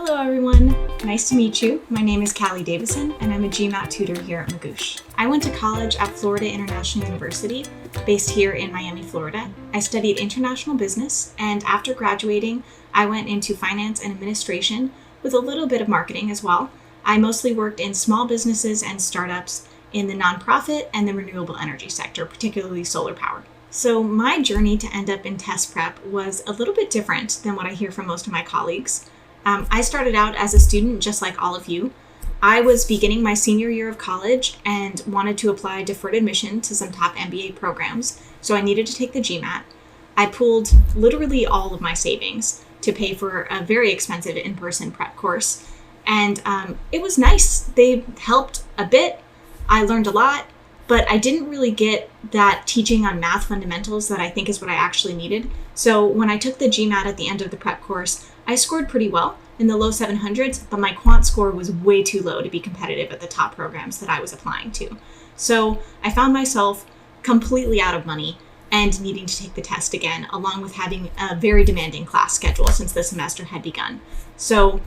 Hello everyone, nice to meet you. My name is Kallee Davison and I'm a GMAT tutor here at Magoosh. I went to college at Florida International University, based here in Miami, Florida. I studied international business, and after graduating, I went into finance and administration with a little bit of marketing as well. I mostly worked in small businesses and startups in the nonprofit and the renewable energy sector, particularly solar power. So my journey to end up in test prep was a little bit different than what I hear from most of my colleagues. I started out as a student just like all of you. I was beginning my senior year of college and wanted to apply deferred admission to some top MBA programs, so I needed to take the GMAT. I pooled literally all of my savings to pay for a very expensive in-person prep course, and it was nice. They helped a bit. I learned a lot, but I didn't really get that teaching on math fundamentals that I think is what I actually needed. So when I took the GMAT at the end of the prep course, I scored pretty well in the low 700s, but my quant score was way too low to be competitive at the top programs that I was applying to. So I found myself completely out of money and needing to take the test again, along with having a very demanding class schedule since the semester had begun. So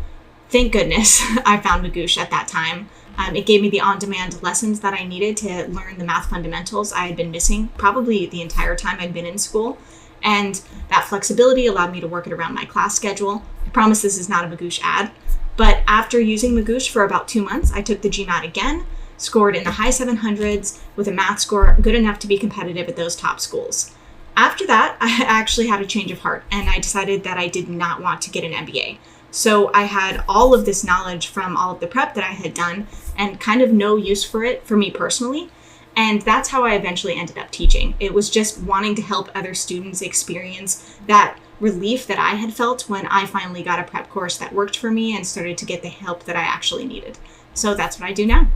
thank goodness I found Magoosh at that time. It gave me the on-demand lessons that I needed to learn the math fundamentals I had been missing probably the entire time I'd been in school. And that flexibility allowed me to work it around my class schedule. I promise this is not a Magoosh ad. But after using Magoosh for about 2 months, I took the GMAT again, scored in the high 700s with a math score good enough to be competitive at those top schools. After that, I actually had a change of heart and I decided that I did not want to get an MBA. So I had all of this knowledge from all of the prep that I had done and kind of no use for it for me personally. And that's how I eventually ended up teaching. It was just wanting to help other students experience that relief that I had felt when I finally got a prep course that worked for me and started to get the help that I actually needed. So that's what I do now.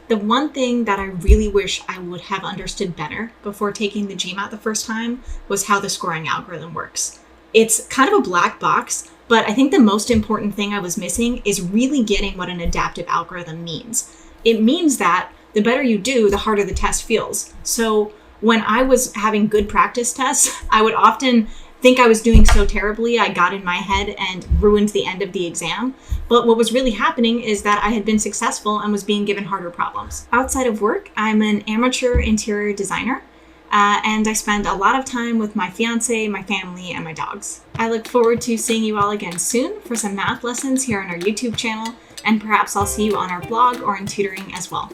The one thing that I really wish I would have understood better before taking the GMAT the first time was how the scoring algorithm works. It's kind of a black box, but I think the most important thing I was missing is really getting what an adaptive algorithm means. It means that the better you do, the harder the test feels. So when I was having good practice tests, I would often think I was doing so terribly, I got in my head and ruined the end of the exam. But what was really happening is that I had been successful and was being given harder problems. Outside of work, I'm an amateur interior designer. And I spend a lot of time with my fiance, my family, and my dogs. I look forward to seeing you all again soon for some math lessons here on our YouTube channel, and perhaps I'll see you on our blog or in tutoring as well.